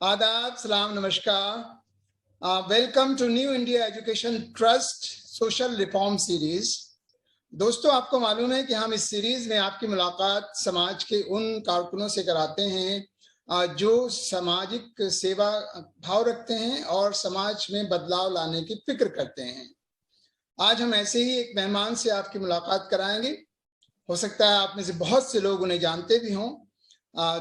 आदाब, सलाम, नमस्कार। Welcome to new India education trust social reform series. दोस्तों, आपको मालूम है कि हम इस सीरीज में आपकी मुलाकात समाज के उन कारकुनों से कराते हैं जो सामाजिक सेवा भाव रखते हैं और समाज में बदलाव लाने की फिक्र करते हैं। आज हम ऐसे ही एक मेहमान से आपकी मुलाकात कराएंगे। हो सकता है आप में से बहुत से लोग उन्हें जानते भी हों,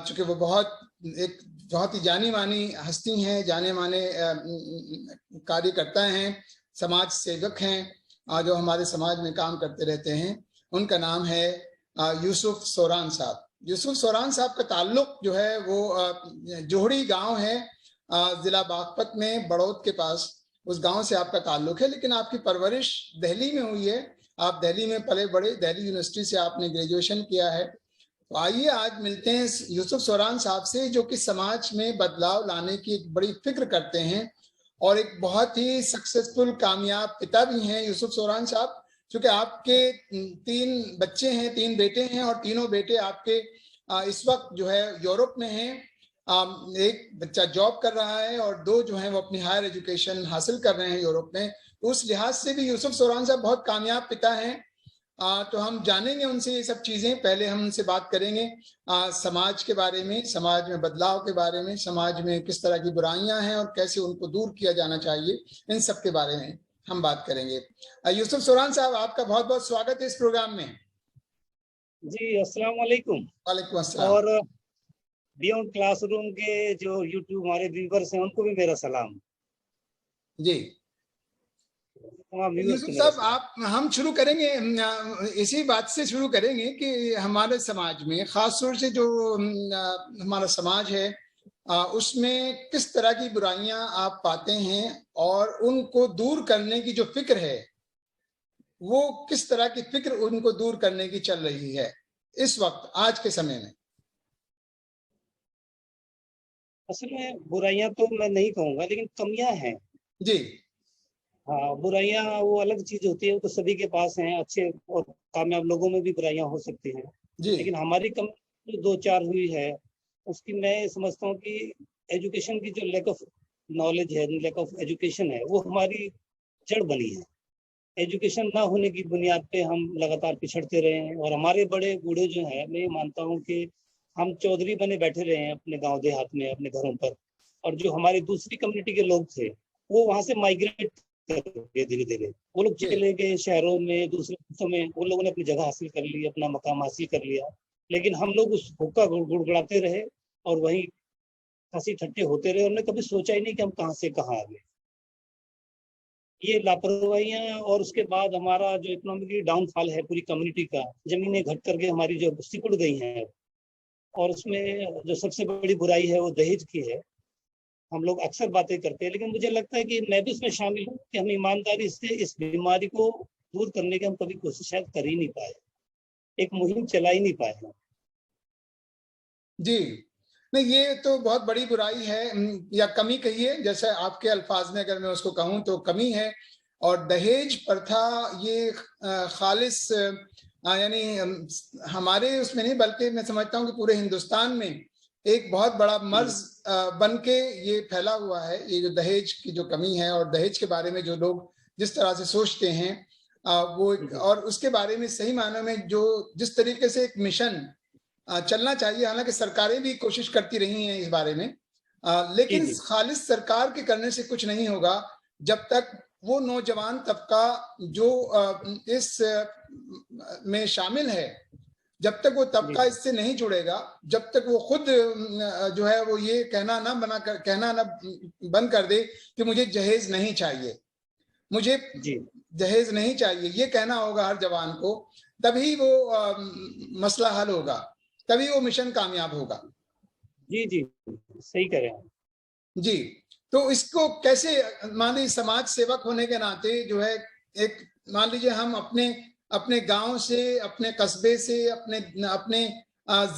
चूंकि वो बहुत ही जानी मानी हस्ती हैं, जाने माने कार्यकर्ता हैं, समाज सेवक हैं, जो हमारे समाज में काम करते रहते हैं। उनका नाम है यूसुफ सोरान साहब। यूसुफ सोरान साहब का ताल्लुक जो है वो जोहड़ी गांव है, जिला बागपत में, बड़ौद के पास। उस गांव से आपका ताल्लुक है, लेकिन आपकी परवरिश दिल्ली में हुई है। आप दिल्ली में पले बड़े, दिल्ली यूनिवर्सिटी से आपने ग्रेजुएशन किया है। तो आइए आज मिलते हैं यूसुफ सोरान साहब से, जो कि समाज में बदलाव लाने की एक बड़ी फिक्र करते हैं और एक बहुत ही सक्सेसफुल कामयाब पिता भी हैं यूसुफ सोरान साहब। क्योंकि आपके 3 बच्चे हैं, 3 बेटे हैं, और तीनों बेटे आपके इस वक्त जो है यूरोप में हैं। एक बच्चा जॉब कर रहा है और 2 जो हैं वो अपनी हायर एजुकेशन हासिल कर रहे हैं यूरोप में। तो उस लिहाज से भी यूसुफ सोरान साहब बहुत कामयाब पिता हैं। तो हम जानेंगे उनसे ये सब चीजें। पहले हम उनसे बात करेंगे समाज के बारे में, समाज में बदलाव के बारे में, समाज में किस तरह की बुराइयां हैं और कैसे उनको दूर किया जाना चाहिए, इन सब के बारे में हम बात करेंगे। यूसुफ सोरान साहब, आपका बहुत बहुत स्वागत है इस प्रोग्राम में। जी, अस्सलाम वालेकुम। वालेकुम अस्सलाम। और बियॉन्ड क्लासरूम के जो यूट्यूब हमारे व्यूवर्स हैं उनको भी मेरा सलाम जी। यूसुफ साहब, हम शुरू करेंगे, इसी बात से शुरू करेंगे कि हमारे समाज में, खास तौर से जो हमारा समाज है, उसमें किस तरह की बुराइयां आप पाते हैं और उनको दूर करने की जो फिक्र है, वो किस तरह की फिक्र उनको दूर करने की चल रही है इस वक्त, आज के समय में? असल में बुराइयां तो मैं नहीं कहूंगा, लेकिन कमियां हैं जी। हाँ, बुराइयां वो अलग चीज होती है, वो तो सभी के पास हैं। अच्छे और कामयाब लोगों में भी बुराइयां हो सकती हैं, जी। लेकिन हमारी कमी जो 2-4 हुई है, उसकी मैं समझता हूँ कि एजुकेशन की जो लैक ऑफ नॉलेज है, लैक ऑफ एजुकेशन है, वो हमारी जड़ बनी है। एजुकेशन ना होने की बुनियाद पे हम लगातार पिछड़ते रहे हैं, और हमारे बड़े बूढ़े जो हैं, मैं ये मानता हूँ कि हम चौधरी बने बैठे रहे हैं अपने गांव देहात में, अपने घरों पर। और जो हमारी दूसरी कम्युनिटी के लोग थे, वो वहां से माइग्रेट कर गए धीरे धीरे। वो लोग चले गए शहरों में, दूसरे देशों में। उन लोगों ने अपनी जगह हासिल कर ली, अपना मकाम हासिल कर लिया, लेकिन हम लोग उस हुक्का गुड़गुड़ाते रहे और वहीं हंसी ठट्टे होते रहे। उन्होंने कभी सोचा ही नहीं कि हम कहाँ से कहाँ आ गए। ये लापरवाहियां, और उसके बाद हमारा जो इकोनॉमिकली डाउनफॉल है पूरी कम्युनिटी का, जमीनें घट करके हमारी जो सिकुड़ गई हैं। और उसमें जो सबसे बड़ी बुराई है वो दहेज की है। हम लोग अक्सर बातें करते हैं, लेकिन मुझे लगता है कि मैं भी इसमें शामिल हूँ कि हम ईमानदारी से इस बीमारी को दूर करने की हम कभी कोशिश शायद कर ही नहीं पाए, एक मुहिम चला ही नहीं पाए हैं। जी। नहीं, ये तो बहुत बड़ी बुराई है, या कमी कहिए, जैसे आपके अल्फाज में अगर मैं उसको कहूँ तो कमी है। और दहेज प्रथा ये खालिस यानी हमारे उसमें नहीं, बल्कि मैं समझता हूँ कि पूरे हिंदुस्तान में एक बहुत बड़ा मर्ज बन के ये फैला हुआ है, ये जो दहेज की जो कमी है, और दहेज के बारे में जो लोग जिस तरह से सोचते हैं, वो, और उसके बारे में सही मायनों में जो जिस तरीके से एक मिशन चलना चाहिए। हालांकि सरकारें भी कोशिश करती रही हैं इस बारे में, लेकिन खालिस सरकार के करने से कुछ नहीं होगा जब तक वो नौजवान तबका जो इस में शामिल है, जब तक वो तबका इससे नहीं जुड़ेगा, जब तक वो खुद जो है वो ये कहना ना बंद कर दे कि मुझे जहेज नहीं चाहिए, मुझे जहेज नहीं चाहिए, ये कहना होगा हर जवान को, तभी वो मसला हल होगा, तभी वो मिशन कामयाब होगा। जी जी, सही कह रहे हैं जी। तो इसको कैसे, मान लीजिए समाज सेवक होने के नाते जो है, एक मान लीजिए हम अपने अपने गांव से, अपने कस्बे से, अपने अपने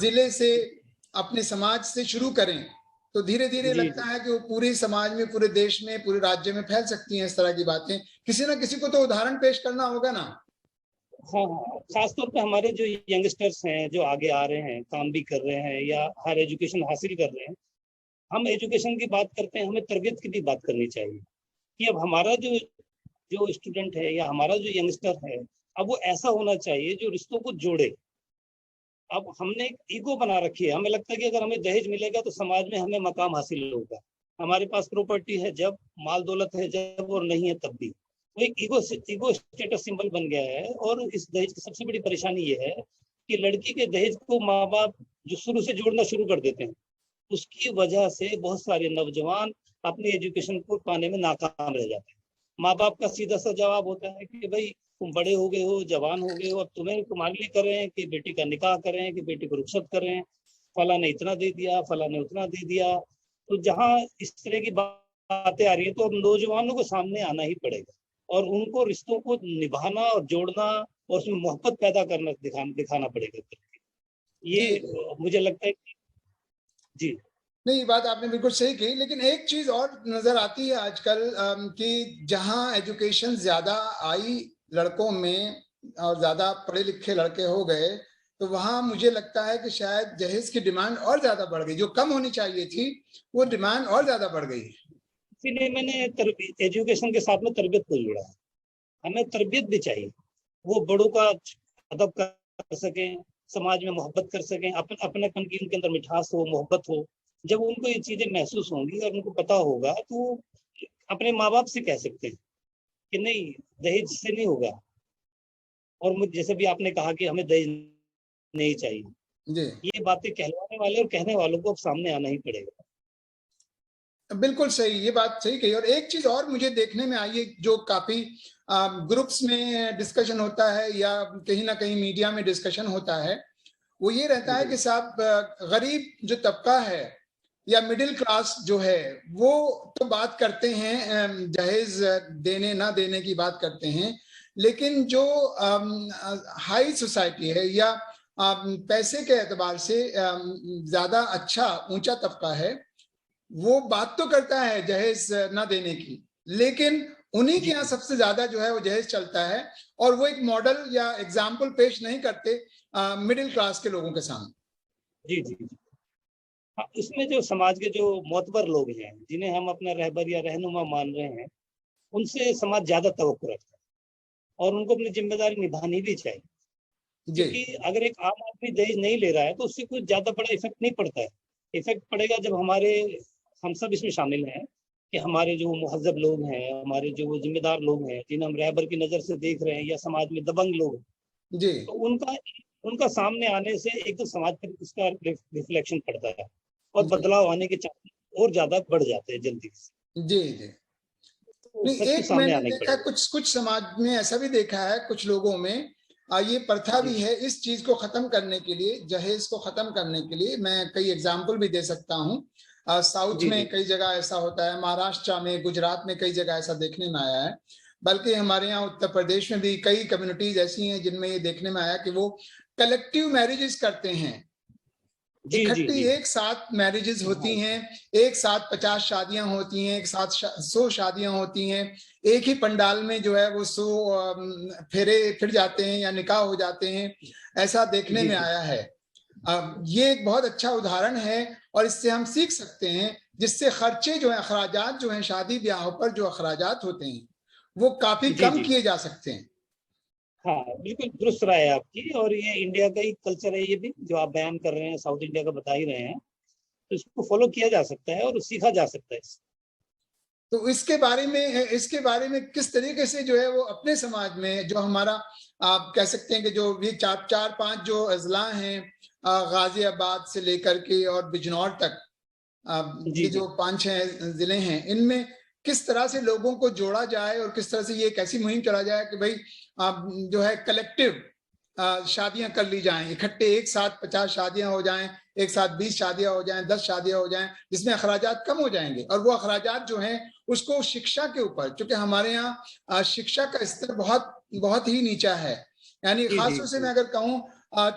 जिले से, अपने समाज से शुरू करें, तो धीरे धीरे लगता है कि वो पूरे समाज में, पूरे देश में, पूरे राज्य में फैल सकती हैं इस तरह की बातें। किसी ना किसी को तो उदाहरण पेश करना होगा ना। हाँ हाँ, खासतौर पे हमारे जो यंगस्टर्स हैं, जो आगे आ रहे हैं, काम भी कर रहे हैं या हायर एजुकेशन हासिल कर रहे हैं, हम एजुकेशन की बात करते हैं, हमें तरबियत की भी बात करनी चाहिए कि अब हमारा जो जो स्टूडेंट है या हमारा जो यंगस्टर है, अब वो ऐसा होना चाहिए जो रिश्तों को जोड़े। अब हमने एक ईगो बना रखी है, हमें लगता है कि अगर हमें दहेज मिलेगा तो समाज में हमें मकाम हासिल होगा, हमारे पास प्रॉपर्टी है जब, माल दौलत है जब, और नहीं है तब भी। तो एक ईगो स्टेटस सिंबल बन गया है। और इस दहेज की सबसे बड़ी परेशानी ये है कि लड़की के दहेज को माँ बाप जो शुरू से जोड़ना शुरू कर देते हैं, उसकी वजह से बहुत सारे नौजवान अपनी एजुकेशन को पाने में नाकाम रह जाते हैं। माँ बाप का सीधा सा जवाब होता है कि भाई तुम बड़े हो गए हो, जवान हो गए हो, अब तुम्हें तुम्हारे लिए करें कि बेटी का निकाह करें कि बेटी को रुखसत करें, फला ने इतना दे दिया, फला ने उतना दे दिया। तो जहाँ इस तरह की बातें आ रही है तो अब नौजवानों को सामने आना ही पड़ेगा और उनको रिश्तों को निभाना और जोड़ना और उसमें मोहब्बत पैदा करना दिखाना पड़ेगा। ये मुझे लगता है कि जी नहीं, बात आपने बिल्कुल सही कही, लेकिन एक चीज और नजर आती है आजकल कि जहां एजुकेशन ज्यादा आई लड़कों में और ज्यादा पढ़े लिखे लड़के हो गए, तो वहां मुझे लगता है कि शायद दहेज की डिमांड और ज्यादा बढ़ गई, जो कम होनी चाहिए थी वो डिमांड और ज्यादा बढ़ गई। इसीलिए मैंने एजुकेशन के साथ में तरबियत को जोड़ा है। हमें तरबियत भी चाहिए, वो बड़ों का अदब कर सकें, समाज में मोहब्बत कर सकें, अपनेपन की उनके अंदर मिठास हो, मोहब्बत हो। जब उनको ये चीजें महसूस होंगी और उनको पता होगा तो अपने माँ बाप से कह सकते हैं कि नहीं, दहेज से नहीं होगा। और मुझे जैसे भी आपने कहा कि हमें दहेज नहीं चाहिए, जी ये बातें कहलवाने वाले और कहने वालों को अब सामने आना ही पड़ेगा। बिल्कुल सही, ये बात सही कही। और एक चीज और मुझे देखने में आई है, जो काफी ग्रुप्स में डिस्कशन होता है या कहीं ना कहीं मीडिया में डिस्कशन होता है, वो ये रहता है कि साहब गरीब जो तबका है या मिडिल क्लास जो है वो तो बात करते हैं दहेज देने ना देने की बात करते हैं, लेकिन जो हाई सोसाइटी है या पैसे के एतबार से ज्यादा अच्छा ऊंचा तबका है, वो बात तो करता है दहेज ना देने की, लेकिन उन्हीं के यहाँ सबसे ज्यादा जो है वो दहेज चलता है, और वो एक मॉडल या एग्जाम्पल पेश नहीं करते मिडिल क्लास के लोगों के सामने। जी जी जी। हाँ, इसमें जो समाज के जो मोतबर लोग हैं जिन्हें हम अपना रहबर या रहनुमा मान रहे हैं, उनसे समाज ज्यादा तवक्कुर रखता है और उनको अपनी जिम्मेदारी निभानी भी चाहिए। जी क्योंकि अगर एक आम आदमी दहेज नहीं ले रहा है तो उससे कुछ ज्यादा बड़ा इफेक्ट नहीं पड़ता है। इफेक्ट पड़ेगा जब हम सब इसमें शामिल हैं कि हमारे जो मुहज्जब लोग हैं, हमारे जो जिम्मेदार लोग हैं, जिन्हें हम रहबर की नजर से देख रहे हैं, या समाज में दबंग लोग, जी तो उनका उनका सामने आने से एक तो समाज पर उसका रिफ्लेक्शन पड़ता है और जी बदलाव आने के चांस और ज्यादा बढ़ जाते हैं जल्दी से। जी जी। तो नहीं, सब कुछ एक सामने मैंने आना ही देखा पड़ेगा। कुछ कुछ समाज में ऐसा भी देखा है, कुछ लोगों में ये प्रथा जी भी है इस चीज को खत्म करने के लिए, दहेज को खत्म करने के लिए। मैं कई एग्जाम्पल भी दे सकता हूँ। साउथ जी में जी कई जगह ऐसा होता है, महाराष्ट्र में, गुजरात में कई जगह ऐसा देखने में आया है, बल्कि हमारे यहाँ उत्तर प्रदेश में भी कई कम्युनिटीज ऐसी हैं जिनमें ये देखने में आया कि वो कलेक्टिव मैरिजेस करते हैं, जी जी इकट्ठी जी। एक साथ मैरिजेस होती हाँ हैं, एक साथ 50 शादियां होती हैं, एक साथ 100 शादियां होती हैं, एक ही पंडाल में जो है वो 100 फेरे फिर जाते हैं या निकाह हो जाते हैं, ऐसा देखने जी में जी आया है। ये एक बहुत अच्छा उदाहरण है और इससे हम सीख सकते हैं, जिससे खर्चे जो हैं, अखराजात जो हैं, शादी ब्याहों पर जो अखराजात होते हैं वो काफी जी कम जी। किए जा सकते हैं। हाँ, बिल्कुल दुरुस्त राय है आपकी। और ये इंडिया का ही कल्चर है, ये भी जो आप बयान कर रहे हैं, साउथ इंडिया का बता ही रहे हैं, तो इसको फॉलो किया जा सकता है और सीखा जा सकता है। तो इसके बारे में किस तरीके से जो है वो अपने समाज में, जो हमारा आप कह सकते हैं कि जो भी चार पांच जो अजला हैं, गाजियाबाद से लेकर के और बिजनौर तक, जी ये जी जो 5-6 जिले हैं, इनमें किस तरह से लोगों को जोड़ा जाए और किस तरह से ये एक ऐसी मुहिम चला जाए कि भाई जो है कलेक्टिव शादियां कर ली जाएं, इकट्ठे एक साथ 50 शादियां हो जाएं, एक साथ 20 शादियां हो जाएं, 10 शादियां हो जाएं, जिसमें अखराजात कम हो जाएंगे। और वो अखराजात जो हैं उसको शिक्षा के ऊपर, क्योंकि हमारे यहाँ शिक्षा का स्तर बहुत बहुत ही नीचा है, यानी जी जी खासतौर से मैं अगर कहूँ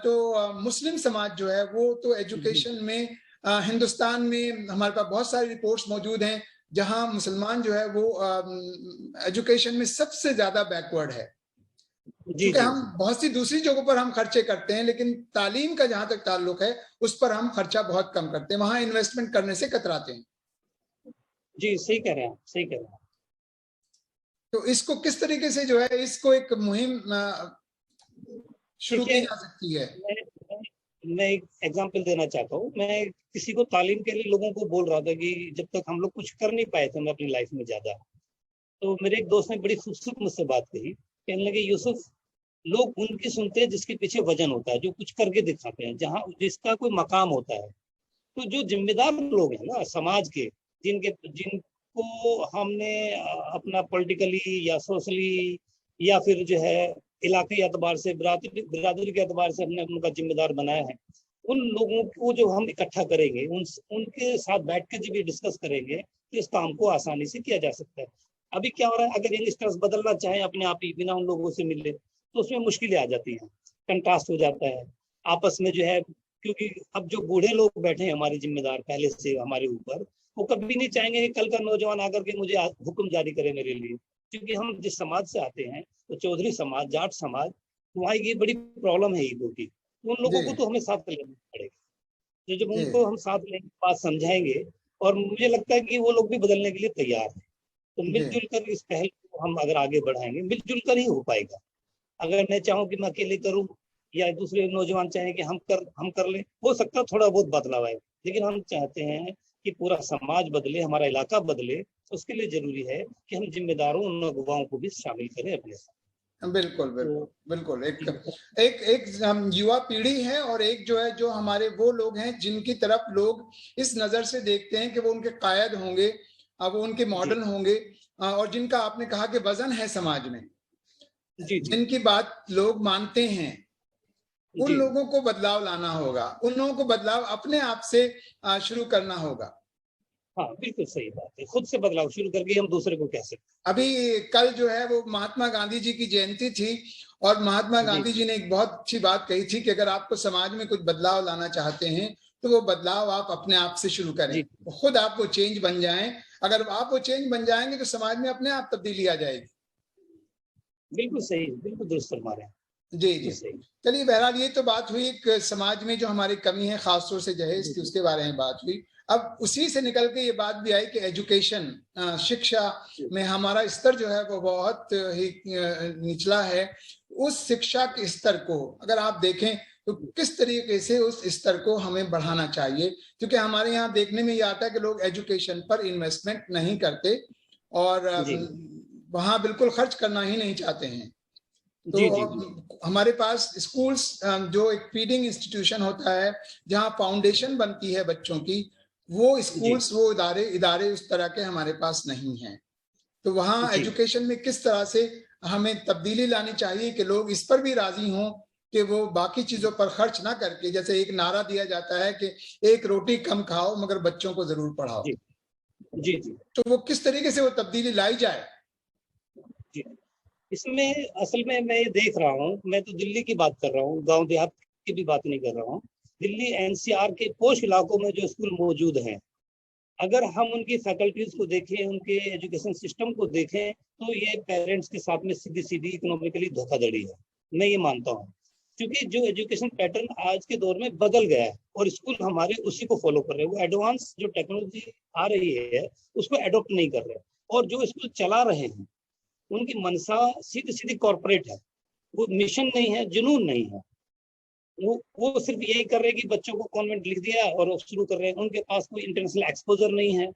तो मुस्लिम समाज जो है वो तो जी एजुकेशन में हिंदुस्तान में हमारे पास बहुत सारी रिपोर्ट्स मौजूद हैं जहां मुसलमान जो है वो एजुकेशन में सबसे ज्यादा बैकवर्ड है। जी क्योंकि जी हम बहुत सी दूसरी जगहों पर हम खर्चे करते हैं, लेकिन तालीम का जहां तक ताल्लुक है उस पर हम खर्चा बहुत कम करते हैं, वहां इन्वेस्टमेंट करने से कतराते हैं। जी, सही कह रहे हैं आप, सही कह रहे हैं। तो इसको किस तरीके से जो है इसको एक मुहिम शुरू की देखिए, जा सकती है? मैं मैं एक एग्जांपल देना चाहता हूँ। मैं किसी को तालीम के लिए लोगों को बोल रहा था कि जब तक हम लोग कुछ कर नहीं पाए थे मैं अपनी लाइफ में ज्यादा, तो मेरे एक दोस्त ने बड़ी खूबसूरत मुझसे बात कही, कहने लगे यूसुफ, लोग उनकी सुनते हैं जिसके पीछे वजन होता है, जो कुछ करके दिखाते हैं, जहाँ जिसका कोई मकाम होता है। तो जो जिम्मेदार लोग हैं ना समाज के, जिनको हमने अपना पॉलिटिकली या सोशली या फिर जो है इलाके एतबार से, बिरादरी के एतबार से हमने उनका जिम्मेदार बनाया है, उन लोगों को जो हम इकट्ठा करेंगे, उनके साथ बैठ के जब ये डिस्कस करेंगे तो इस काम को आसानी से किया जा सकता है। अभी क्या हो रहा है, अगर यंगस्टर्स बदलना चाहे अपने आप ही बिना उन लोगों से मिले, तो उसमें मुश्किलें आ जाती हैं, कंट्रास्ट हो जाता है आपस में जो है। क्योंकि अब जो बूढ़े लोग बैठे हैं हमारे जिम्मेदार पहले से हमारे ऊपर, वो कभी नहीं चाहेंगे कि कल का नौजवान आकर के मुझे हुक्म जारी करे मेरे लिए। क्योंकि हम जिस समाज से आते हैं, तो चौधरी समाज, जाट समाज, वहाँ ये बड़ी प्रॉब्लम है ईगो की, तो उन जी लोगों को तो हमें साथ लेना पड़ेगा। तो जब जी उनको हम साथ लेंगे, बात समझाएंगे, और मुझे लगता है कि वो लोग भी बदलने के लिए तैयार हैं, तो जी मिलजुल कर इस पहल को हम अगर आगे बढ़ाएंगे, मिलजुल कर ही हो पाएगा। अगर मैं चाहूँ कि मैं अकेले करूँ या दूसरे नौजवान चाहें कि हम कर लें, हो सकता है थोड़ा बहुत बदलाव आए, लेकिन हम चाहते हैं कि पूरा समाज बदले, हमारा इलाका बदले। उसके लिए जरूरी है कि हम जिम्मेदारों उन अगुवाओं को भी शामिल करें अपने साथ। बिल्कुल बिल्कुल तो बिल्कुल। एक एक एक युवा पीढ़ी है और एक जो है जो हमारे वो लोग हैं जिनकी तरफ लोग इस नजर से देखते हैं कि वो उनके कायद होंगे, अब वो उनके जी मॉडल होंगे, और जिनका आपने कहा कि वजन है समाज में, जी जी जिनकी बात लोग मानते हैं, उन जी लोगों को बदलाव लाना होगा, उन लोगों को बदलाव अपने आप से शुरू करना होगा। हाँ, बिल्कुल सही बात है, खुद से बदलाव शुरू करके हम दूसरे को कह सकते अभी कल जो है वो महात्मा गांधी जी की जयंती थी, और महात्मा हैं। जी गांधी जी ने एक बहुत अच्छी बात कही थी कि अगर आपको समाज में कुछ बदलाव लाना चाहते हैं तो वो बदलाव आप अपने आप से शुरू करें, जी खुद आप वो चेंज बन जाएं। अगर आप वो चेंज बन जाएंगे तो समाज में अपने आप तब्दीली आ जाएगी। बिल्कुल सही, बिल्कुल दुरुस्त फरमा रहे हैं, जी बिल्कुल जी। सही। चलिए, बहरहाल ये तो बात हुई एक समाज में जो हमारी कमी है, खासतौर से जहेज जी की, जी उसके बारे में बात हुई। अब उसी से निकल के ये बात भी आई कि एजुकेशन, शिक्षा जी में हमारा स्तर जो है वो बहुत ही निचला है। उस शिक्षा के स्तर को अगर आप देखें तो किस तरीके से उस स्तर को हमें बढ़ाना चाहिए, क्योंकि हमारे यहाँ देखने में ये आता है कि लोग एजुकेशन पर इन्वेस्टमेंट नहीं करते, और जी वहां बिल्कुल खर्च करना ही नहीं चाहते हैं। तो जी जी जी हमारे पास स्कूल्स, जो एक फीडिंग इंस्टीट्यूशन होता है जहाँ फाउंडेशन बनती है बच्चों की, वो जी स्कूल्स, वो इदारे इदारे उस तरह के हमारे पास नहीं हैं। तो वहाँ जी एजुकेशन में किस तरह से हमें तब्दीली लानी चाहिए कि लोग इस पर भी राजी हों कि वो बाकी चीजों पर खर्च ना करके, जैसे एक नारा दिया जाता है कि एक रोटी कम खाओ मगर बच्चों को जरूर पढ़ाओ, जी जी जी तो वो किस तरीके से वो तब्दीली लाई जाए? जी। इसमें असल में मैं ये देख रहा हूँ, मैं तो दिल्ली की बात कर रहा हूँ, गांव देहात की भी बात नहीं कर रहा हूँ। दिल्ली एनसीआर के पोश इलाकों में जो स्कूल मौजूद हैं, अगर हम उनकी फैकल्टीज को देखें, उनके एजुकेशन सिस्टम को देखें, तो ये पेरेंट्स के साथ में सीधी सीधी इकोनॉमिकली धोखाधड़ी है, मैं ये मानता हूँ। क्योंकि जो एजुकेशन पैटर्न आज के दौर में बदल गया है, और स्कूल हमारे उसी को फॉलो कर रहे हैं। वो एडवांस जो टेक्नोलॉजी आ रही है उसको एडॉप्ट नहीं कर रहे, और जो स्कूल चला रहे हैं उनकी मनसा सीधी सीधी कॉर्पोरेट है। वो मिशन नहीं है, जुनून नहीं है। वो सिर्फ यही कर रहे हैं कि बच्चों को कॉन्वेंट लिख दिया और वो शुरू कर रहे हैं। उनके पास कोई इंटरनेशनल एक्सपोजर नहीं है,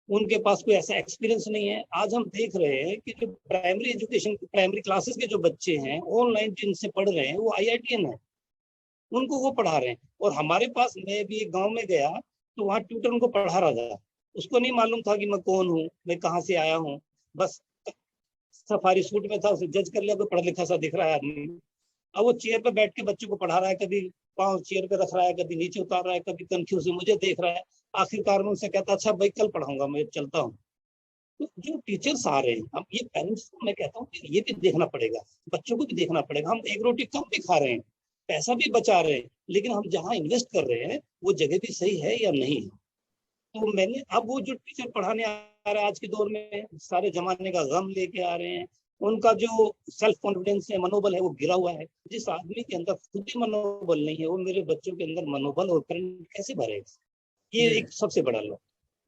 उनके पास कोई ऐसा एक्सपीरियंस नहीं है। आज हम देख रहे हैं कि जो प्राइमरी एजुकेशन, प्राइमरी क्लासेस के जो बच्चे हैं ऑनलाइन जिनसे पढ़ रहे हैं, वो IITian है, उनको वो पढ़ा रहे हैं। और हमारे पास, मैं भी एक गांव में गया तो वहाँ ट्यूटर उनको पढ़ा रहा था, उसको नहीं मालूम था कि मैं कौन हूँ, मैं कहाँ से आया हूँ। बस सफारी सूट में था, उसे जज कर लिया, कोई पढ़ा लिखा सा दिख रहा है आदमी। अब वो चेयर पे बैठ के बच्चों को पढ़ा रहा है, कभी पाँव चेयर पे रख रहा है, कभी नीचे उतार रहा है, कभी कनखियों से मुझे देख रहा है। आखिरकार में उनसे कहता, अच्छा भाई कल पढ़ाऊंगा, मैं चलता हूँ। तो जो टीचर्स आ रहे हैं, अब ये पेरेंट्स को मैं कहता हूँ कि ये भी देखना पड़ेगा, बच्चों को भी देखना पड़ेगा। हम एक रोटी कम भी खा रहे हैं, पैसा भी बचा रहे हैं, लेकिन हम जहाँ इन्वेस्ट कर रहे हैं वो जगह भी सही है या नहीं है। तो मैंने, अब वो जो टीचर पढ़ाने आ रहे हैं आज के दौर में, सारे जमाने का गम लेके आ रहे हैं, उनका जो सेल्फ कॉन्फिडेंस है, मनोबल है, वो गिरा हुआ है। जिस आदमी के अंदर खुद ही मनोबल नहीं है, वो मेरे बच्चों के अंदर मनोबल और करंट कैसे भरेगा? ये जी एक सबसे बड़ा लॉ।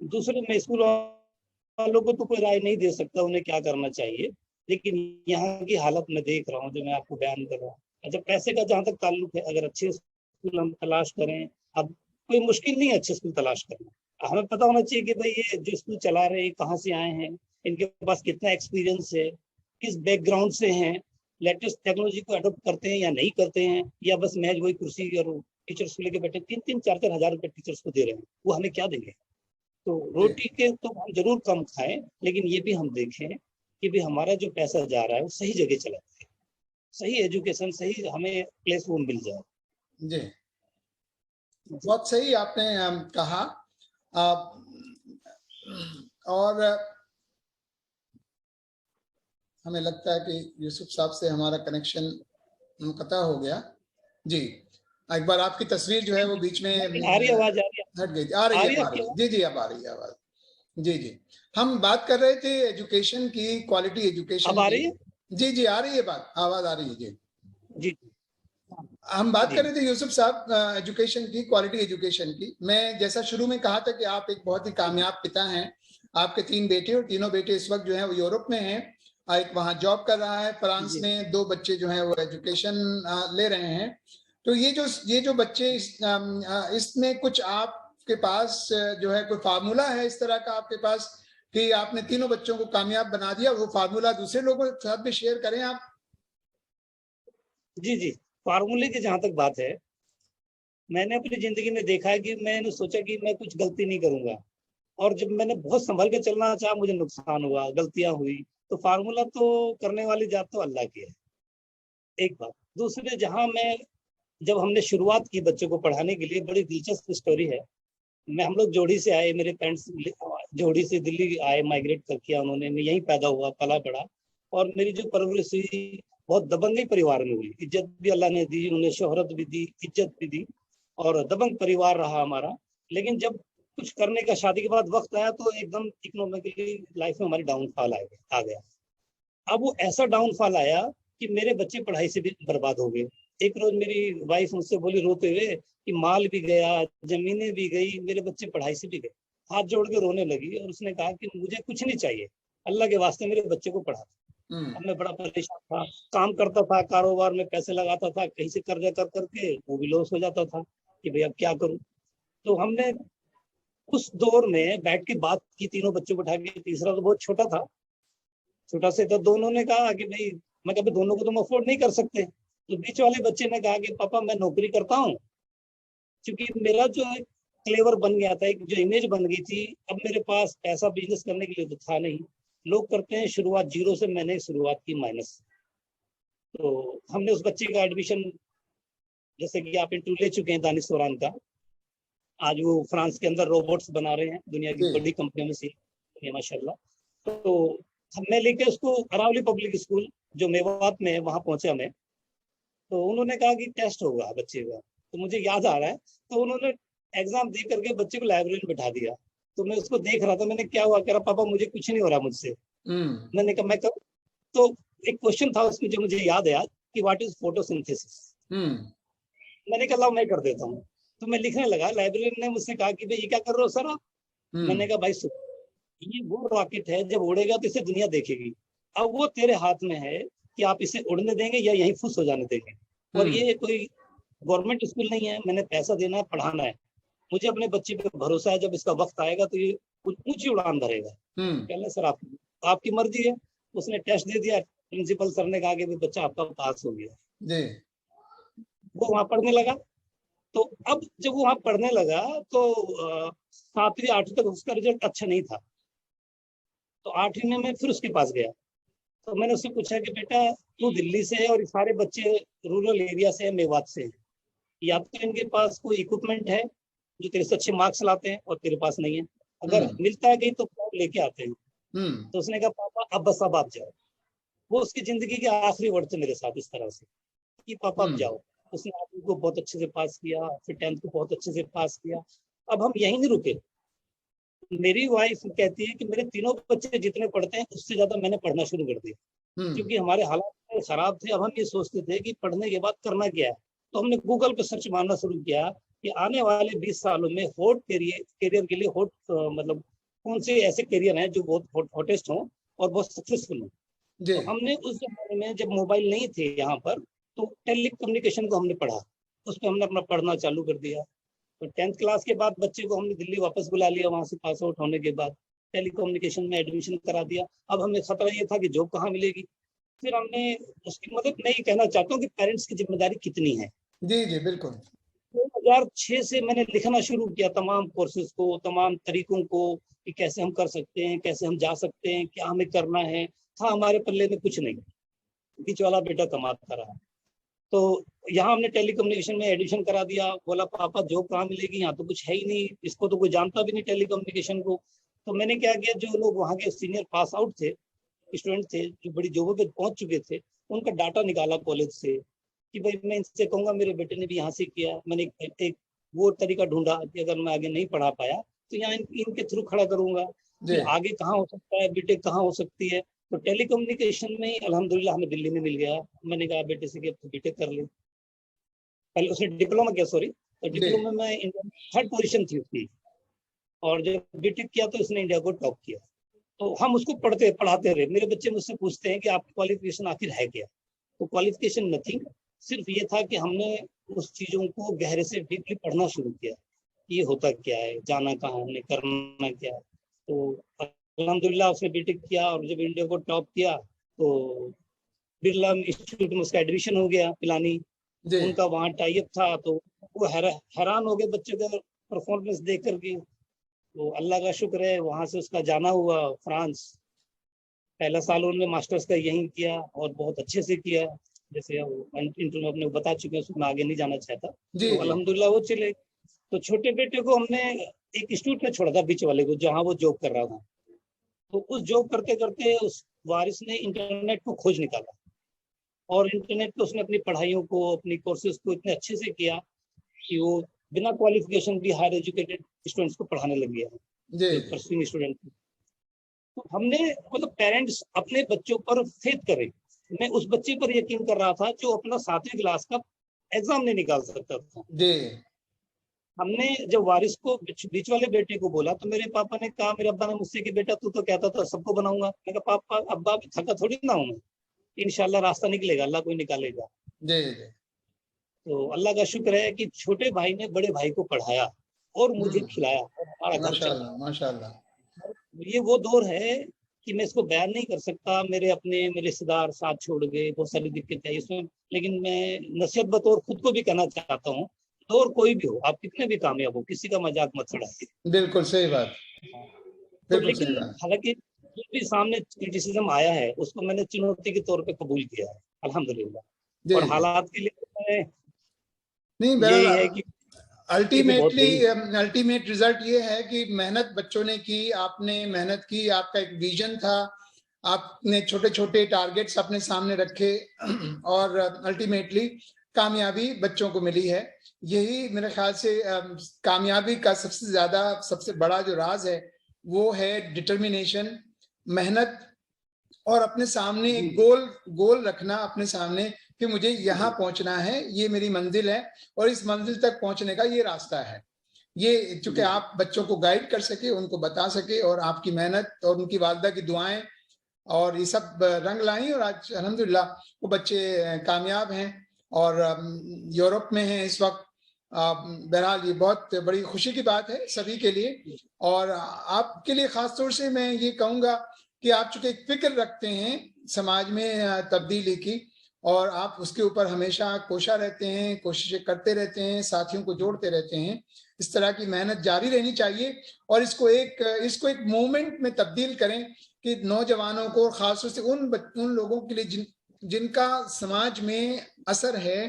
दूसरे, मैं स्कूल वालों को तो कोई राय नहीं दे सकता उन्हें क्या करना चाहिए, लेकिन यहाँ की हालत मैं देख रहा हूँ जो मैं आपको बयान कर रहा हूँ। अच्छा, पैसे का जहाँ तक ताल्लुक है, अगर अच्छे स्कूल हम तलाश करें, अब कोई मुश्किल नहीं है अच्छे स्कूल तलाश करना। हमें पता होना चाहिए कि भाई ये जो स्कूल चला रहे हैं कहाँ से आए हैं, इनके पास कितना एक्सपीरियंस है, किस बैकग्राउंड से हैं, लेटेस्ट टेक्नोलॉजी को अडोप्ट करते हैं या नहीं करते हैं, या बस महज वही कुर्सी और टीचर्स को लेकर बैठे 3-3, 4-4 हजार रुपए टीचर्स को दे रहे हैं, वो हमें क्या देंगे? तो जी रोटी के तो हम जरूर कम खाएं, लेकिन ये भी हम देखें कि भी हमारा जो पैसा जा रहा है वो सही जगह चला जाए, सही एजुकेशन, सही हमें प्लेस वो मिल जाए। जी बहुत सही आपने कहा। और हमें लगता है कि यूसुफ साहब से हमारा कनेक्शन मुनक़ता हो गया। जी, एक बार आपकी तस्वीर जो है वो बीच में आ रही आवाज? आ रही है? हट गई थी। आ रही आ है, रही है अब आ आपकी रही है। आवाज? जी जी, अब आ रही है आवाज। जी जी, हम बात कर रहे थे एजुकेशन की, क्वालिटी एजुकेशन अब आ की। रही है? जी जी, आ रही है बात, आवाज आ रही है। जी, जी हम बात जी कर रहे थे यूसुफ साहब एजुकेशन की, क्वालिटी एजुकेशन की। मैं जैसा शुरू में कहा था कि आप एक बहुत ही कामयाब पिता हैं। आपके 3 बेटे, और तीनों बेटे इस वक्त जो है वो यूरोप में हैं। एक वहाँ जॉब कर रहा है, फ्रांस जी में 2 बच्चे जो हैं वो एजुकेशन ले रहे हैं। तो ये जो बच्चे इसमें कुछ आपके पास जो है कोई फार्मूला है इस तरह का आपके पास कि आपने तीनों बच्चों को कामयाब बना दिया? वो फार्मूला दूसरे लोगों के साथ भी शेयर करें आप। जी जी। फार्मूले की जहां तक बात है, मैंने अपनी जिंदगी में देखा है कि मैंने सोचा कि मैं कुछ गलती नहीं करूंगा, और जब मैंने बहुत संभल के चलना चाहा, मुझे नुकसान हुआ, गलतियां हुई। तो फार्मूला तो करने वाली जात तो अल्लाह की है, एक बात। दूसरे, जहां मैं, जब हमने शुरुआत की बच्चों को पढ़ाने के लिए, बड़ी दिलचस्प स्टोरी है। मैं, हम लोग जोड़ी से आए, मेरे पेरेंट्स जोड़ी से दिल्ली आए, माइग्रेट कर किया उन्होंने, मैं यहीं पैदा हुआ, पला बड़ा। और मेरी जो परवरिश हुई, बहुत दबंगई परिवार में हुई। इज्जत भी अल्लाह ने दी, उन्हें शोहरत भी दी, इज्जत भी दी, और दबंग परिवार रहा हमारा। लेकिन जब कुछ करने का शादी के बाद वक्त आया, तो एकदम इकोनॉमिकली लाइफ में हमारी डाउनफॉल आ गया। अब वो ऐसा डाउनफॉल आया कि मेरे बच्चे पढ़ाई से भी बर्बाद हो गए। एक रोज मेरी वाइफ मुझसे बोली रोते हुए कि माल भी गया, जमीनें भी गई, मेरे बच्चे पढ़ाई से भी गए। हाथ जोड़ के रोने लगी, और उसने कहा कि मुझे कुछ नहीं चाहिए, अल्लाह के वास्ते मेरे बच्चे को पढ़ा। हम्म। अब मैं बड़ा परेशान था, काम करता था, कारोबार में पैसे लगाता था, कहीं से कर्जा कर करके वो भी लॉस हो जाता था कि भाई अब क्या करूं। तो हमने उस दौर में बैठ के बात की, तीनों बच्चों को उठा के, तीसरा तो बहुत छोटा था, छोटा से, तो दोनों ने कहा कि भाई, मैं कभी दोनों को तुम अफोर्ड नहीं कर सकते। तो बीच वाले बच्चे ने कहा कि पापा मैं नौकरी करता हूँ, क्योंकि मेरा जो एक क्लेवर बन गया था, एक जो इमेज बन गई थी, अब मेरे पास पैसा बिजनेस करने के लिए तो था नहीं। लोग करते हैं शुरुआत जीरो से, मैंने शुरुआत की माइनस से। तो हमने उस बच्चे का एडमिशन, जैसे कि आप इंटरव्यू ले चुके हैं दानिश सोरान का, आज वो फ्रांस के अंदर रोबोट्स बना रहे हैं, दुनिया की जी बड़ी कंपनियों में से, माशाल्लाह। तो मैं लेके उसको अरावली पब्लिक स्कूल जो मेवात में है, वहां पहुंचा मैं। तो उन्होंने कहा कि टेस्ट होगा बच्चे का, तो मुझे याद आ रहा है, तो उन्होंने एग्जाम दे करके बच्चे को लाइब्रेरी में बैठा दिया। तो मैं उसको देख रहा था, मैंने क्या हुआ, कह रहा पापा मुझे कुछ नहीं हो रहा मुझसे। हम्म। मैंने कहा मैं करूँ? तो एक क्वेश्चन था उसमें जो मुझे याद है आज, कि व्हाट इज फोटोसिंथेसिस। हम्म। मैंने कहा लाओ मैं कर देता हूँ। तो मैं लिखने लगा, लाइब्रेरी ने मुझसे कहा कि भाई ये क्या कर रहे हो सर आप? मैंने हम्म। कहा भाई ये वो रॉकेट है, जब उड़ेगा तो इसे दुनिया देखेगी। अब वो तेरे हाथ में है कि आप इसे उड़ने देंगे या यहीं फुस हो जाने देंगे। और हम्म। ये कोई गवर्नमेंट स्कूल नहीं है, मैंने पैसा देना है, पढ़ाना है। मुझे अपने बच्चे पे भरोसा है, जब इसका वक्त आएगा तो ये ऊंची उड़ान भरेगा। हम्म। कहना सर आपकी मर्जी है। उसने टेस्ट दे दिया, प्रिंसिपल सर ने कहा कि बच्चा आपका पास हो गया। जी। वो वहां पढ़ने लगा। तो अब जब वो वहां पढ़ने लगा, तो 7वीं 8वीं तक उसका रिजल्ट अच्छा नहीं था। तो 8वीं में मैं फिर उसके पास गया। तो मैंने उससे पूछा कि बेटा, तू दिल्ली से है और ये सारे बच्चे रूरल एरिया से है, मेवात से है, या तो इनके पास कोई इक्विपमेंट है जो तेरे से अच्छे मार्क्स लाते हैं, और तेरे पास नहीं है। अगर हम्म। मिलता है कहीं तो लेके आते हैं। हम्म। तो उसने कहा पापा अब बस, अब आप जाओ। वो उसकी जिंदगी के आखिरी वर्ड थे मेरे साथ, इस तरह से कि पापा अब हम्म। जाओ। उसने 8वीं को बहुत अच्छे से पास किया, फिर 10th को बहुत अच्छे से पास किया। अब हम यहीं नहीं रुके। मेरी वाइफ कहती है कि मेरे तीनों बच्चे जितने पढ़ते हैं उससे ज्यादा मैंने पढ़ना शुरू कर दिया। क्योंकि हमारे हालात खराब थे। अब हम ये सोचते थे कि पढ़ने के बाद करना क्या है, तो हमने गूगल पे सर्च मारना शुरू किया कि आने वाले 20 सालों में हॉट करियर के लिए हॉट मतलब कौन से ऐसे करियर हैं जो बहुत हॉटेस्ट हों और बहुत सक्सेसफुल हों। जी तो हमने उस जमाने में जब मोबाइल नहीं थे यहाँ पर, तो टेली कम्युनिकेशन को हमने पढ़ा, उस पर हमने अपना पढ़ना चालू कर दिया। तो 10th क्लास के बाद बच्चे को हमने दिल्ली वापस बुला लिया, वहां से पास आउट होने के बाद टेली कम्युनिकेशन में एडमिशन करा दिया। अब हमें खतरा ये था कि जॉब कहाँ मिलेगी। फिर हमने उसकी मतलब मैं ये कहना चाहता हूँ कि पेरेंट्स की जिम्मेदारी कितनी है। जी जी बिल्कुल। 2006 से मैंने लिखना शुरू किया तमाम कोर्सेज को, तमाम तरीकों को, कि कैसे हम कर सकते हैं, कैसे हम जा सकते हैं, क्या हमें करना है। था हमारे पल्ले में कुछ नहीं, बीच वाला बेटा कमाता रहा। तो यहाँ हमने टेलीकम्युनिकेशन में एडमिशन करा दिया। बोला पापा जॉब कहाँ मिलेगी, यहाँ तो कुछ है ही नहीं, इसको तो कोई जानता भी नहीं टेलीकम्युनिकेशन को। तो मैंने क्या किया, जो लोग वहाँ के सीनियर पास आउट थे, स्टूडेंट थे, जो बड़ी जॉबों पे पहुंच चुके थे, उनका डाटा निकाला कॉलेज से कि भाई मैं इनसे कहूंगा मेरे बेटे ने भी यहाँ से किया। मैंने एक वो तरीका ढूंढा कि अगर मैं आगे नहीं पढ़ा पाया तो यहाँ इनके थ्रू खड़ा करूंगा। जी फिर आगे कहाँ हो सकता है, बीटेक कहाँ हो सकती है, तो टेलीकम्युनिकेशन में ही अल्हम्दुलिल्लाह हमें दिल्ली में मिल गया। मैंने कहा बेटे से कि अब बीटेक कर ले। पहले उसने डिप्लोमा किया, सॉरी, तो जी डिप्लोमा में इंडिया में 3rd पोजीशन थी उसकी, और जब बीटेक किया तो उसने इंडिया को टॉप किया। तो हम उसको पढ़ाते रहे। मेरे बच्चे मुझसे पूछते हैं कि आपकी क्वालिफिकेशन आखिर है क्या। तो क्वालिफिकेशन नथिंग, सिर्फ ये था कि हमने उस चीजों को गहरे से डीपली पढ़ना शुरू किया, ये होता क्या है, जाना कहाँ, हमने करना क्या है। तो अल्हम्दुलिल्लाह उसने बीटेक किया, और जब इंडिया को टॉप किया तो बिरला इंस्टीट्यूट में उसका एडमिशन हो गया पिलानी। जी उनका वहाँ टाइप था, तो वो हैरान हो गए बच्चे का परफॉर्मेंस देख करके। तो अल्लाह का शुक्र है, वहां से उसका जाना हुआ फ्रांस। पहला साल उन्होंने मास्टर्स का यहीं किया और बहुत अच्छे से किया। जैसे इंटरव्यू में अपने बता चुके हैं, उसमें आगे नहीं जाना चाहता। जी तो जी अल्हम्दुलिल्लाह वो चले। तो छोटे बेटे को हमने एक इंस्टीट्यूट में छोड़ा था, बीच वाले को, जहाँ वो जॉब कर रहा था। तो उस जॉब करते करते उस वारिस ने इंटरनेट को खोज निकाला, और इंटरनेट पे उसने अपनी पढ़ाइयों को, अपनी कोर्सेज को इतने अच्छे से किया कि वो बिना क्वालिफिकेशन भी हायर एजुकेटेड स्टूडेंट्स को पढ़ाने लग गया, जी जो परसुइंग स्टूडेंट। तो हमने मतलब पेरेंट्स अपने बच्चों पर फेथ करें। मैं उस बच्चे पर यकीन कर रहा था जो अपना 7वीं क्लास का एग्जाम नहीं निकाल सकता था। जी हमने जब वारिस को बीच वाले बेटे को बोला, तो मेरे पापा ने कहा, मेरे अब्बा ने मुझसे कि बेटा तू तो कहता था सबको बनाऊंगा। मैं कहा पापा अब्बा भी थका थोड़ी ना हूं मैं, इंशाल्लाह रास्ता निकलेगा, अल्लाह कोई निकालेगा। जी जी तो अल्लाह का शुक्र है कि छोटे भाई ने बड़े भाई को पढ़ाया और मुझे खिलाया, और हमारा घर चल रहा है। माशाल्लाह। ये वो दौर है कि मैं इसको बयान नहीं कर सकता। मेरे रिश्तेदार साथ छोड़ गए, बहुत सारी दिक्कतें आई इसमें। लेकिन मैं नसीहत बतौर खुद को भी कहना चाहता हूँ, दौर कोई भी हो, आप कितने भी कामयाब हो, किसी का मजाक मत उड़ाइए। बिल्कुल सही बात। तो बिल्कुल सही लेकिन बात। हालांकि जो भी सामने क्रिटिसिज्म आया है, उसको मैंने चुनौती के तौर पे कबूल किया है अल्हम्दुलिल्लाह। जी और जी हालात के लिए मैं नहीं यही बहरहाल है कि ये भी बहुत अल्टीमेटली नहीं। अल्टीमेट रिजल्ट ये है कि मेहनत बच्चों ने की, आपने मेहनत की, आपका एक विजन था, आपने छोटे छोटे टारगेट्स अपने सामने रखे और अल्टीमेटली कामयाबी बच्चों को मिली है। यही मेरे ख्याल से कामयाबी का सबसे बड़ा जो राज है वो है डिटर्मिनेशन, मेहनत, और अपने सामने जी एक गोल गोल रखना अपने सामने कि मुझे यहाँ जी पहुंचना है, ये मेरी मंजिल है और इस मंजिल तक पहुंचने का ये रास्ता है। ये चूंकि जी आप बच्चों को गाइड कर सके, उनको बता सके, और आपकी मेहनत और उनकी वालदा की दुआएं और ये सब रंग लाई, और आज अल्हम्दुलिल्लाह वो बच्चे कामयाब हैं और यूरोप में हैं इस वक्त। बहरहाल ये बहुत बड़ी खुशी की बात है सभी के लिए, और आपके लिए खास तौर से मैं ये कहूँगा कि आप चूंकि एक फिक्र रखते हैं समाज में तब्दीली की, और आप उसके ऊपर हमेशा कोशा रहते हैं, कोशिशें करते रहते हैं, साथियों को जोड़ते रहते हैं। इस तरह की मेहनत जारी रहनी चाहिए, और इसको एक मूवमेंट में तब्दील करें कि नौजवानों को, खासतौर से उन लोगों के लिए जिनका समाज में असर है,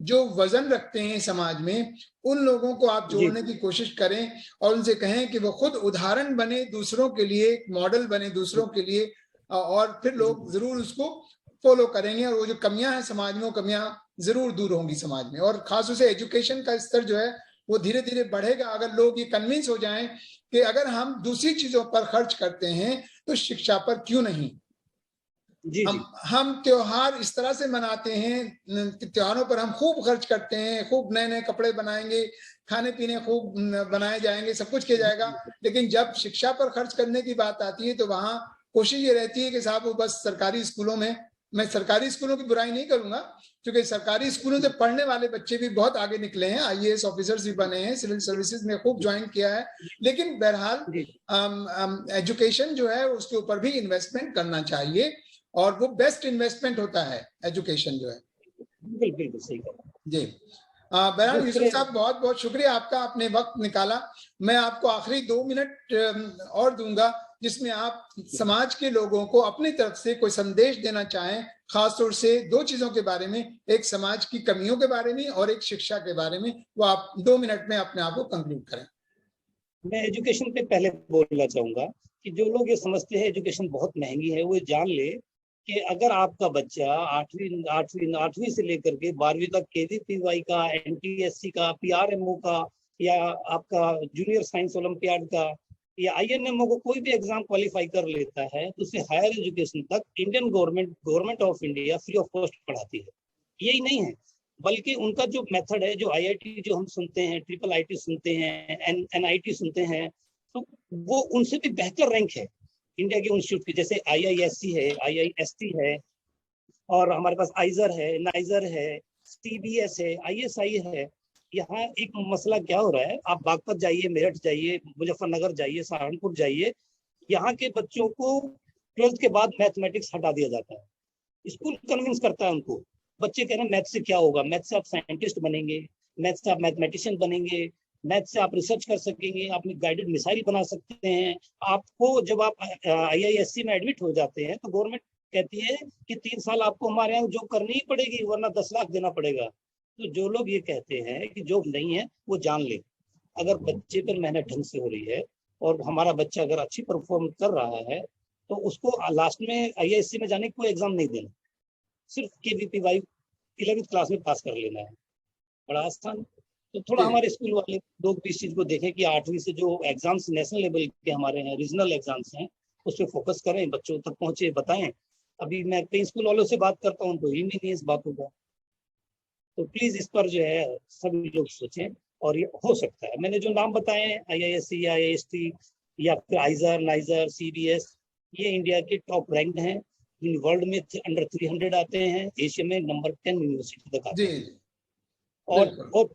जो वजन रखते हैं समाज में, उन लोगों को आप जी जोड़ने की कोशिश करें और उनसे कहें कि वो खुद उदाहरण बने दूसरों के लिए, एक मॉडल बने दूसरों के लिए, और फिर लोग जरूर उसको फॉलो करेंगे, और वो जो कमियां हैं समाज में, वो कमियां जरूर दूर होंगी समाज में। और खासतौर से एजुकेशन का स्तर जो है वो धीरे धीरे बढ़ेगा अगर लोग ये कन्विंस हो जाएं कि अगर हम दूसरी चीजों पर खर्च करते हैं तो शिक्षा पर क्यों नहीं। जी जी हम त्योहार इस तरह से मनाते हैं कि त्योहारों पर हम खूब खर्च करते हैं, खूब नए नए कपड़े बनाएंगे, खाने पीने खूब बनाए जाएंगे, सब कुछ किया जाएगा। लेकिन जब शिक्षा पर खर्च करने की बात आती है तो वहां कोशिश ये रहती है कि साहब वो बस सरकारी स्कूलों में, मैं सरकारी स्कूलों की बुराई नहीं करूंगा क्योंकि सरकारी स्कूलों से पढ़ने वाले बच्चे भी बहुत आगे निकले हैं, आईएएस ऑफिसर्स भी बने हैं, सिविल सर्विसेज में खूब ज्वाइन किया है। लेकिन बहरहाल एजुकेशन जो है उसके ऊपर भी इन्वेस्टमेंट करना चाहिए और वो बेस्ट इन्वेस्टमेंट होता है एजुकेशन जो है। बिल्कुल बिल्कुल सही कहा जी बहरहाल यूसुफ दूसरे साहब बहुत बहुत शुक्रिया आपका, आपने वक्त निकाला। मैं आपको आखिरी 2 मिनट और दूंगा जिसमें आप समाज के लोगों को अपनी तरफ से कोई संदेश देना चाहें, खासतौर से 2 चीजों के बारे में, एक समाज की कमियों के बारे में और एक शिक्षा के बारे में, वो आप 2 मिनट में अपने आप को कंक्लूड करें। मैं एजुकेशन पे पहले बोलना चाहूंगा कि जो लोग ये समझते हैं एजुकेशन बहुत महंगी है, वो जान ले कि अगर आपका बच्चा आठवीं से लेकर के 12वीं तक केवीपीवाई का, एनटीएससी का, पीआरएमओ का, या आपका जूनियर साइंस ओलंपियाड का, या आईएनएमओ को कोई भी एग्जाम क्वालिफाई कर लेता है तो उसे हायर एजुकेशन तक Indian government of India free of cost पढ़ाती है। यही नहीं है, बल्कि उनका जो मेथड है, जो आईआईटी जो हम सुनते हैं, ट्रिपल आईटी सुनते हैं, एनआईटी सुनते हैं, तो वो उनसे भी बेहतर रैंक है इंडिया के इंस्टीट्यूट की, जैसे आईआईएससी है, आईआईएसटी है, और हमारे पास आइजर है, नाइजर है, सीबीएस है, आईएसआई है। यहाँ एक मसला क्या हो रहा है, आप बागपत जाइए, मेरठ जाइए, मुजफ्फरनगर जाइए, सहारनपुर जाइए, यहाँ के बच्चों को 12th के बाद मैथमेटिक्स हटा दिया जाता है। स्कूल कन्विंस करता है उनको, बच्चे कह रहे हैं मैथ से क्या होगा, मैथ से आप साइंटिस्ट बनेंगे, मैथ से आप मैथमेटिशियन बनेंगे, मैथ से आप रिसर्च कर सकेंगे, आप गाइडेड मिसाइल बना सकते हैं। आपको जब आप आईआईएससी में एडमिट हो जाते हैं तो गवर्नमेंट कहती है कि 3 साल आपको हमारे यहाँ जॉब करनी ही पड़ेगी, वरना 10 लाख देना पड़ेगा। तो जो लोग ये कहते हैं कि जॉब नहीं है, वो जान ले, अगर बच्चे पर मेहनत ढंग से हो रही है और हमारा बच्चा अगर अच्छी परफॉर्म कर रहा है तो उसको लास्ट में आईआईएससी में जाने की कोई एग्जाम नहीं देना, सिर्फ केवीपीवाई 11th क्लास में पास कर लेना है, बड़ा आसान। तो थोड़ा हमारे स्कूल वाले लोग भी इस चीज को देखें कि 8वीं से जो एग्जाम्स नेशनल लेवल के हमारे हैं, रीजनल एग्जाम्स हैं, उस पर फोकस करें, बच्चों तक पहुंचे, बताएं। अभी मैं कई स्कूल वालों से बात करता हूँ तो ही नहीं इस बातों का। तो प्लीज इस पर जो है सभी लोग सोचें, और ये हो सकता है। मैंने जो नाम बताए, आईआईएससी, आईआईएसटी, या फिर आइजर, नाइजर, सीबीएस, ये इंडिया के टॉप रैंक हैं। वर्ल्ड में अंडर 300 आते हैं, एशिया में नंबर 10 यूनिवर्सिटी तक आते हैं। और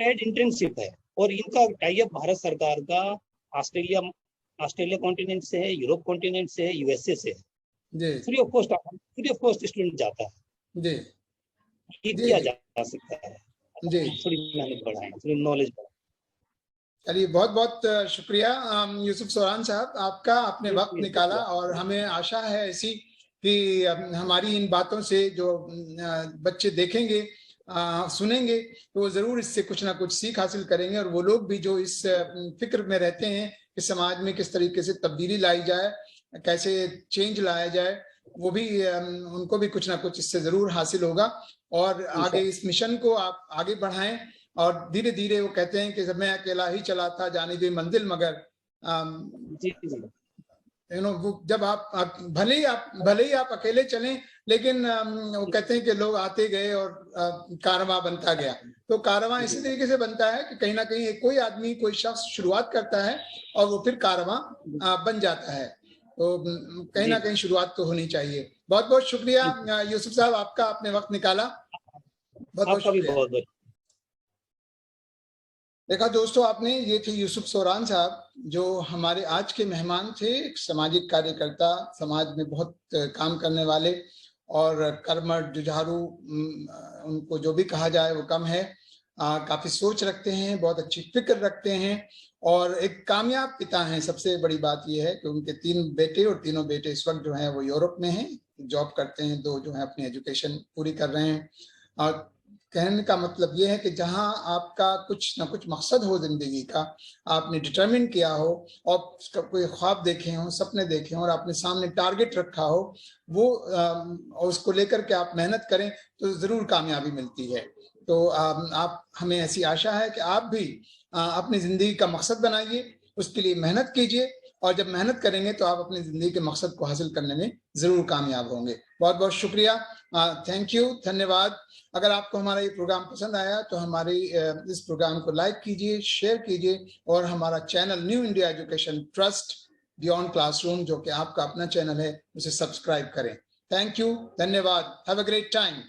पेड इंटर्नशिप है, और इनका टाई अप भारत सरकार का ऑस्ट्रेलिया कॉन्टिनेंट से है, यूरोप कॉन्टिनेंट से है, यूएसए से है। फ्री ऑफ कॉस्ट स्टूडेंट जाता है। जी ये किया जा सकता है, जी, थोड़ी मेहनत बढ़ाएं, थोड़ी नॉलेज बढ़ाएं। चलिए बहुत बहुत शुक्रिया यूसुफ सोरान साहब आपका, आपने वक्त निकाला और हमें आशा है ऐसी कि हमारी इन बातों से जो बच्चे देखेंगे, सुनेंगे, तो वो जरूर इससे कुछ ना कुछ सीख हासिल करेंगे, और वो लोग भी जो इस फिक्र में रहते हैं कि समाज में किस तरीके से तब्दीली लाई जाए, कैसे चेंज लाया जाए, वो भी उनको भी कुछ ना कुछ इससे जरूर हासिल होगा। और आगे इस मिशन को आप आगे बढ़ाएं, और धीरे धीरे वो कहते हैं कि जब मैं अकेला ही चला था जाने भी मंजिल मगर, जब आप भले ही आप अकेले चलें, लेकिन वो कहते हैं कि लोग आते गए और कारवां बनता गया। तो कारवां इसी तरीके से बनता है कि कहीं ना कहीं कोई आदमी, कोई शख्स शुरुआत करता है और वो फिर कारवां बन जाता है। तो कहीं ना कहीं शुरुआत तो होनी चाहिए। बहुत बहुत शुक्रिया यूसुफ साहब आपका, आपने वक्त निकाला, बहुत बहुत शुक्रिया। देखा दोस्तों आपने, ये थे यूसुफ सोरान साहब जो हमारे आज के मेहमान थे, एक सामाजिक कार्यकर्ता, समाज में बहुत काम करने वाले और कर्मठ, जुझारू, उनको जो भी कहा जाए वो कम है। काफी सोच रखते हैं, बहुत अच्छी फिक्र रखते हैं, और एक कामयाब पिता हैं। सबसे बड़ी बात यह है कि उनके 3 बेटे, और तीनों बेटे इस वक्त जो हैं वो यूरोप में हैं, जॉब करते हैं, 2 जो है अपनी एजुकेशन पूरी कर रहे हैं। और कहने का मतलब ये है कि जहां आपका कुछ ना कुछ मकसद हो जिंदगी का, आपने डिटरमिन किया हो और कोई ख्वाब देखे हो, सपने देखे हो, और आपने सामने टारगेट रखा हो, वो उसको लेकर के आप मेहनत करें तो जरूर कामयाबी मिलती है। तो आप, हमें ऐसी आशा है कि आप भी अपनी जिंदगी का मकसद बनाइए, उसके लिए मेहनत कीजिए, और जब मेहनत करेंगे तो आप अपनी जिंदगी के मकसद को हासिल करने में जरूर कामयाब होंगे। बहुत बहुत शुक्रिया, थैंक यू, धन्यवाद। अगर आपको हमारा ये प्रोग्राम पसंद आया तो हमारी इस प्रोग्राम को लाइक कीजिए, शेयर कीजिए, और हमारा channel new India education trust beyond classroom, जो कि आपका अपना चैनल है, उसे सब्सक्राइब करें। थैंक यू, धन्यवाद, हैव अ ग्रेट टाइम।